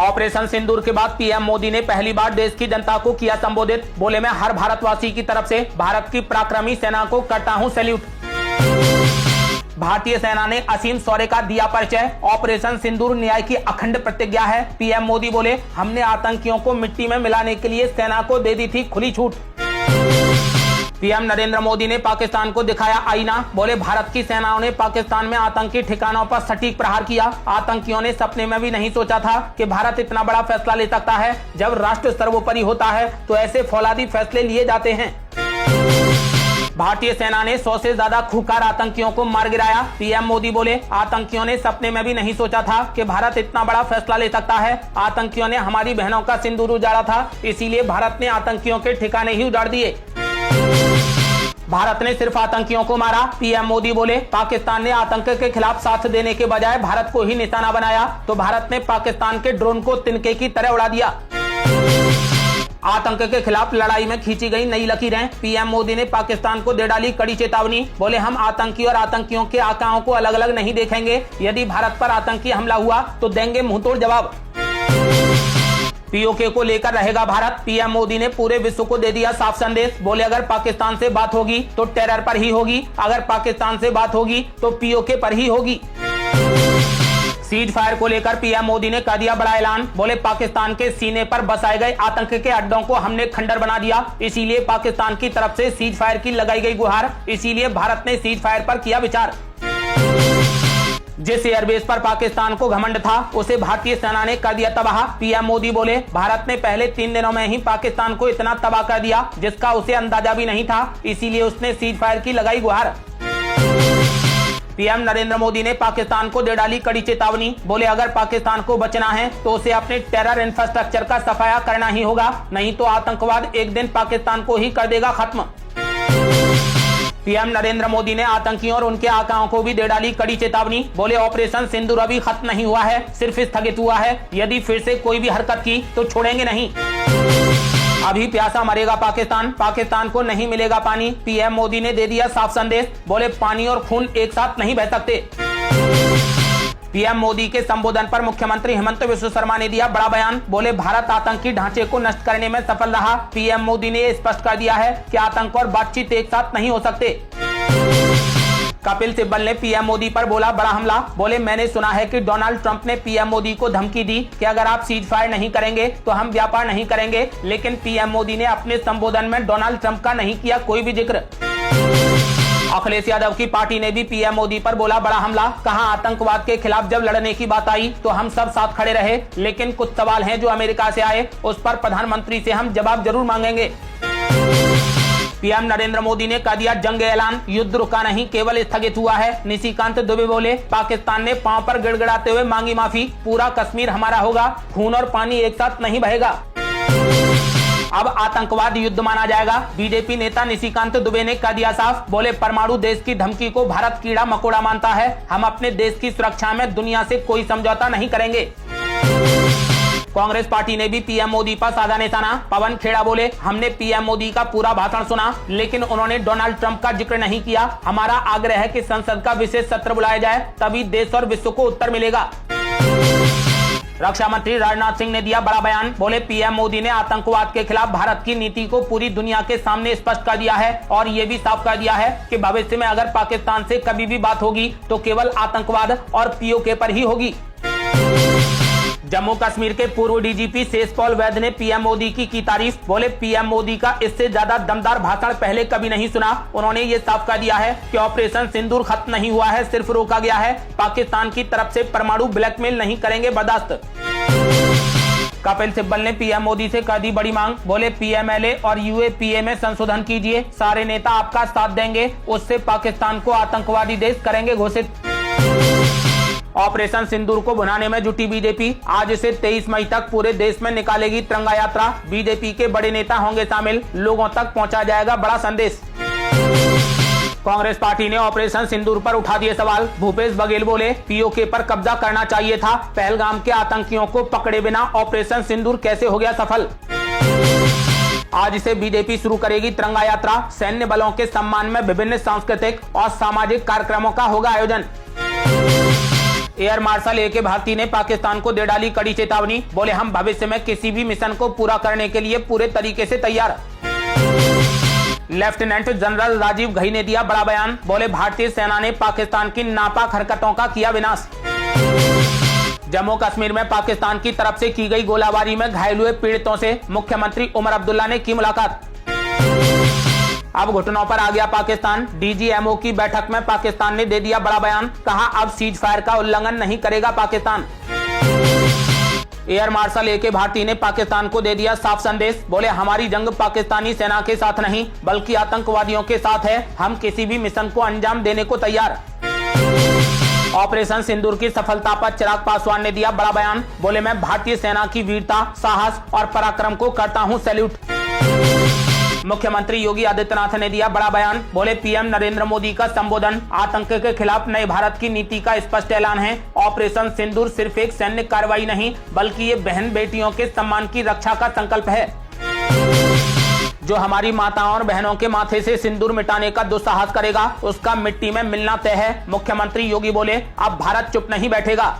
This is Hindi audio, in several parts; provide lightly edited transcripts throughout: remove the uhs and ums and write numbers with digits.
ऑपरेशन सिंदूर के बाद पीएम मोदी ने पहली बार देश की जनता को किया संबोधित। बोले, मैं हर भारतवासी की तरफ से भारत की पराक्रमी सेना को करता हूं सैल्यूट। भारतीय सेना ने असीम शौर्य का दिया परिचय। ऑपरेशन सिंदूर न्याय की अखंड प्रतिज्ञा है। पीएम मोदी बोले, हमने आतंकियों को मिट्टी में मिलाने के लिए सेना को दे दी थी खुली छूट। पीएम नरेंद्र मोदी ने पाकिस्तान को दिखाया आईना। बोले, भारत की सेनाओं ने पाकिस्तान में आतंकी ठिकानों पर सटीक प्रहार किया। आतंकियों ने सपने में भी नहीं सोचा था कि भारत इतना बड़ा फैसला ले सकता है। जब राष्ट्र सर्वोपरि होता है तो ऐसे फौलादी फैसले लिए जाते हैं। भारतीय सेना ने 100 से ज्यादा खूंखार आतंकियों को मार गिराया। पीएम मोदी बोले, आतंकियों ने सपने में भी नहीं सोचा था कि भारत इतना बड़ा फैसला ले सकता है। आतंकियों ने हमारी बहनों का सिंदूर उजाड़ा था, इसीलिए भारत ने आतंकियों के ठिकाने ही उजाड़ दिए। भारत ने सिर्फ आतंकियों को मारा। पीएम मोदी बोले, पाकिस्तान ने आतंक के खिलाफ साथ देने के बजाय भारत को ही निशाना बनाया तो भारत ने पाकिस्तान के ड्रोन को तिनके की तरह उड़ा दिया। आतंक के खिलाफ लड़ाई में खींची गई नई लकीरें। पीएम मोदी ने पाकिस्तान को दे डाली कड़ी चेतावनी। बोले, हम आतंकी और आतंकियों के आकाओं को अलग अलग नहीं देखेंगे। यदि भारत पर आतंकी हमला हुआ तो देंगे मुंहतोड़ जवाब। पीओके को लेकर रहेगा भारत। पीएम मोदी ने पूरे विश्व को दे दिया साफ संदेश। बोले, अगर पाकिस्तान से बात होगी तो टेरर पर ही होगी, अगर पाकिस्तान से बात होगी तो पीओके पर ही होगी। सीज फायर को लेकर पीएम मोदी ने कर दिया बड़ा ऐलान। बोले, पाकिस्तान के सीने पर बसाए गए आतंक के अड्डों को हमने खंडर बना दिया, इसीलिए पाकिस्तान की तरफ से सीज फायर की लगाई गई गुहार, इसीलिए भारत ने सीज फायर पर किया विचार। जिस एयरबेस पर पाकिस्तान को घमंड था उसे भारतीय सेना ने कर दिया तबाह। पीएम मोदी बोले, भारत ने पहले 3 दिनों में ही पाकिस्तान को इतना तबाह कर दिया जिसका उसे अंदाजा भी नहीं था, इसीलिए उसने सीज फायर की लगाई गुहार। पीएम नरेंद्र मोदी ने पाकिस्तान को दे डाली कड़ी चेतावनी। बोले, अगर पाकिस्तान को बचना है तो उसे अपने टेरर इंफ्रास्ट्रक्चर का सफाया करना ही होगा, नहीं तो आतंकवाद एक दिन पाकिस्तान को ही कर देगा खत्म। पीएम नरेंद्र मोदी ने आतंकियों और उनके आकाओं को भी दे डाली कड़ी चेतावनी। बोले, ऑपरेशन सिंदूर अभी खत्म नहीं हुआ है, सिर्फ स्थगित हुआ है। यदि फिर से कोई भी हरकत की तो छोड़ेंगे नहीं। अभी प्यासा मरेगा पाकिस्तान, पाकिस्तान को नहीं मिलेगा पानी। पीएम मोदी ने दे दिया साफ संदेश। बोले, पानी और खून एक साथ नहीं बह सकते। पीएम मोदी के संबोधन पर मुख्यमंत्री हेमंत बिस्वा शर्मा ने दिया बड़ा बयान। बोले, भारत आतंकी ढांचे को नष्ट करने में सफल रहा। पीएम मोदी ने स्पष्ट कर दिया है कि आतंक और बातचीत एक साथ नहीं हो सकते। कपिल सिब्बल ने पीएम मोदी पर बोला बड़ा हमला। बोले, मैंने सुना है कि डोनाल्ड ट्रंप ने पीएम मोदी को धमकी दी कि अगर आप सीज फायर नहीं करेंगे तो हम व्यापार नहीं करेंगे, लेकिन पीएम मोदी ने अपने संबोधन में डोनाल्ड ट्रंप का नहीं किया कोई भी जिक्र। अखिलेश यादव की पार्टी ने भी पीएम मोदी पर बोला बड़ा हमला। कहा, आतंकवाद के खिलाफ जब लड़ने की बात आई तो हम सब साथ खड़े रहे, लेकिन कुछ सवाल हैं जो अमेरिका से आए उस पर प्रधानमंत्री से हम जवाब जरूर मांगेंगे। पीएम नरेंद्र मोदी ने कर दिया जंग ऐलान। युद्ध रुका नहीं, केवल स्थगित हुआ है। निशिकांत दुबे बोले, पाकिस्तान ने पांव पर गिड़गिड़ाते हुए मांगी माफी। पूरा कश्मीर हमारा होगा, खून और पानी एक साथ नहीं बहेगा। अब आतंकवाद युद्ध माना जाएगा। बीजेपी नेता निशिकांत दुबे ने कर दिया साफ। बोले, परमाणु देश की धमकी को भारत कीड़ा मकोड़ा मानता है। हम अपने देश की सुरक्षा में दुनिया से कोई समझौता नहीं करेंगे। कांग्रेस पार्टी ने भी पीएम मोदी पर साधा निशाना। पवन खेड़ा बोले, हमने पीएम मोदी का पूरा भाषण सुना, लेकिन उन्होंने डोनाल्ड ट्रंप का जिक्र नहीं किया। हमारा आग्रह है कि संसद का विशेष सत्र बुलाया जाए, तभी देश और विश्व को उत्तर मिलेगा। रक्षा मंत्री राजनाथ सिंह ने दिया बड़ा बयान। बोले, पीएम मोदी ने आतंकवाद के खिलाफ भारत की नीति को पूरी दुनिया के सामने स्पष्ट कर दिया है और ये भी साफ कर दिया है कि भविष्य में अगर पाकिस्तान से कभी भी बात होगी तो केवल आतंकवाद और पीओके पर ही होगी। जम्मू कश्मीर के पूर्व डीजीपी शेषपाल वैद ने पीएम मोदी की तारीफ। बोले, पीएम मोदी का इससे ज्यादा दमदार भाषण पहले कभी नहीं सुना। उन्होंने ये साफ कर दिया है कि ऑपरेशन सिंदूर खत्म नहीं हुआ है, सिर्फ रोका गया है। पाकिस्तान की तरफ से परमाणु ब्लैकमेल नहीं करेंगे बर्दाश्त। कपिल सिब्बल ने पीएम मोदी से कर दी बड़ी मांग। बोले, पीएमएलए और यूएपीए में संशोधन कीजिए, सारे नेता आपका साथ देंगे, उससे पाकिस्तान को आतंकवादी देश करेंगे घोषित। ऑपरेशन सिंदूर को भुनाने में जुटी बीजेपी। आज से 23 मई तक पूरे देश में निकालेगी तिरंगा यात्रा। बीजेपी के बड़े नेता होंगे शामिल, लोगों तक पहुंचा जाएगा बड़ा संदेश। कांग्रेस पार्टी ने ऑपरेशन सिंदूर पर उठा दिए सवाल। भूपेश बघेल बोले, पीओके पर कब्जा करना चाहिए था, पहलगाम के आतंकियों को पकड़े बिना ऑपरेशन सिंदूर कैसे हो गया सफल। आज से बीजेपी शुरू करेगी तिरंगा यात्रा। सैन्य बलों के सम्मान में विभिन्न सांस्कृतिक और सामाजिक कार्यक्रमों का होगा आयोजन। Air marshal A K. भारती ने पाकिस्तान को दे डाली कड़ी चेतावनी, बोले हम भविष्य में किसी भी मिशन को पूरा करने के लिए पूरे तरीके से तैयार। लेफ्टिनेंट जनरल राजीव घई ने दिया बड़ा बयान, बोले भारतीय सेना ने पाकिस्तान की नापाक हरकतों का किया विनाश। जम्मू कश्मीर में पाकिस्तान की तरफ से की गई गोलाबारी में घायल हुए पीड़ितों से मुख्यमंत्री उमर अब्दुल्ला ने की मुलाकात। अब घुटनों पर आ गया पाकिस्तान, डीजीएमओ की बैठक में पाकिस्तान ने दे दिया बड़ा बयान, कहा अब सीज फायर का उल्लंघन नहीं करेगा पाकिस्तान। Air marshal A K. भारती ने पाकिस्तान को दे दिया साफ संदेश, बोले हमारी जंग पाकिस्तानी सेना के साथ नहीं बल्कि आतंकवादियों के साथ है, हम किसी भी मिशन को अंजाम देने को तैयार। ऑपरेशन सिंदूर की सफलता पर चिराग पासवान ने दिया बड़ा बयान, बोले मैं भारतीय सेना की वीरता, साहस और पराक्रम को करता हूं सैल्यूट। मुख्यमंत्री योगी आदित्यनाथ ने दिया बड़ा बयान, बोले पीएम नरेंद्र मोदी का संबोधन आतंक के खिलाफ नए भारत की नीति का स्पष्ट ऐलान है। ऑपरेशन सिंदूर सिर्फ एक सैन्य कार्रवाई नहीं बल्कि ये बहन बेटियों के सम्मान की रक्षा का संकल्प है। जो हमारी माताओं और बहनों के माथे से सिंदूर मिटाने का दुस्साहस करेगा उसका मिट्टी में मिलना तय है। मुख्यमंत्री योगी बोले अब भारत चुप नहीं बैठेगा।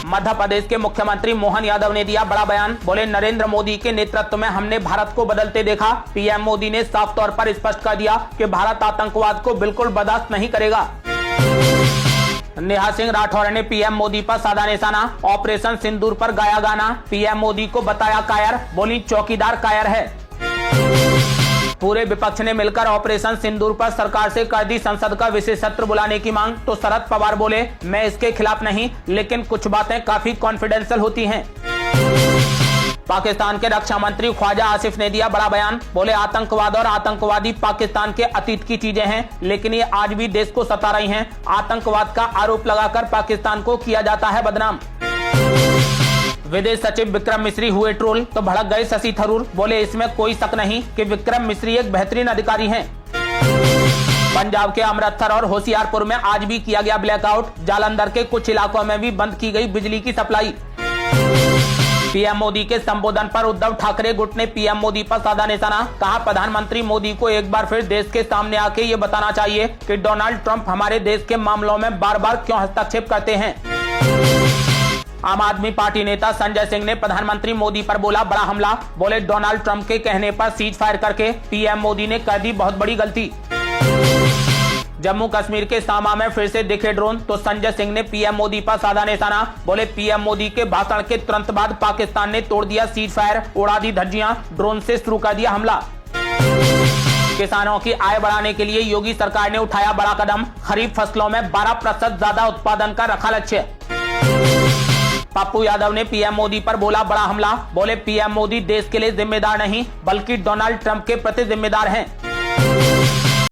मध्य प्रदेश के मुख्यमंत्री मोहन यादव ने दिया बड़ा बयान, बोले नरेंद्र मोदी के नेतृत्व में हमने भारत को बदलते देखा। पीएम मोदी ने साफ तौर पर स्पष्ट कर दिया कि भारत आतंकवाद को बिल्कुल बर्दाश्त नहीं करेगा। नेहा सिंह राठौर ने पीएम मोदी पर साधा निशाना, ऑपरेशन सिंदूर पर गाया गाना, पीएम मोदी को बताया कायर, बोली चौकीदार कायर है। पूरे विपक्ष ने मिलकर ऑपरेशन सिंदूर पर सरकार से कर दी संसद का विशेष सत्र बुलाने की मांग, तो शरद पवार बोले मैं इसके खिलाफ नहीं, लेकिन कुछ बातें काफी कॉन्फिडेंशियल होती हैं। पाकिस्तान के रक्षा मंत्री ख्वाजा आसिफ ने दिया बड़ा बयान, बोले आतंकवाद और आतंकवादी पाकिस्तान के अतीत की चीजें हैं, लेकिन ये आज भी देश को सता रही हैं। आतंकवाद का आरोप लगाकर पाकिस्तान को किया जाता है बदनाम। विदेश सचिव विक्रम मिश्री हुए ट्रोल, तो भड़क गए शशि थरूर, बोले इसमें कोई शक नहीं कि विक्रम मिश्री एक बेहतरीन अधिकारी हैं। पंजाब के अमृतसर और होशियारपुर में आज भी किया गया ब्लैकआउट, जालंधर के कुछ इलाकों में भी बंद की गई बिजली की सप्लाई। पीएम मोदी के संबोधन पर उद्धव ठाकरे गुट ने पीएम मोदी पर साधा निशाना, कहा प्रधानमंत्री मोदी को एक बार फिर देश के सामने आके ये बताना चाहिए कि डोनाल्ड ट्रंप हमारे देश के मामलों में बार बार क्यों हस्तक्षेप करते हैं। आम आदमी पार्टी नेता संजय सिंह ने प्रधानमंत्री मोदी पर बोला बड़ा हमला, बोले डोनाल्ड ट्रंप के कहने पर सीज फायर करके पीएम मोदी ने कर दी बहुत बड़ी गलती। जम्मू कश्मीर के सामा में फिर से दिखे ड्रोन, तो संजय सिंह ने पीएम मोदी पर साधा निशाना, बोले पीएम मोदी के भाषण के तुरंत बाद पाकिस्तान ने तोड़ दिया सीज फायर, उड़ा दी धज्जियां, ड्रोन से शुरू कर दिया हमला। किसानों की आय बढ़ाने के लिए योगी सरकार ने उठाया बड़ा कदम, खरीफ फसलों में 12% ज्यादा उत्पादन का रखा लक्ष्य। पप्पू यादव ने पीएम मोदी पर बोला बड़ा हमला, बोले पीएम मोदी देश के लिए जिम्मेदार नहीं बल्कि डोनाल्ड ट्रंप के प्रति जिम्मेदार हैं।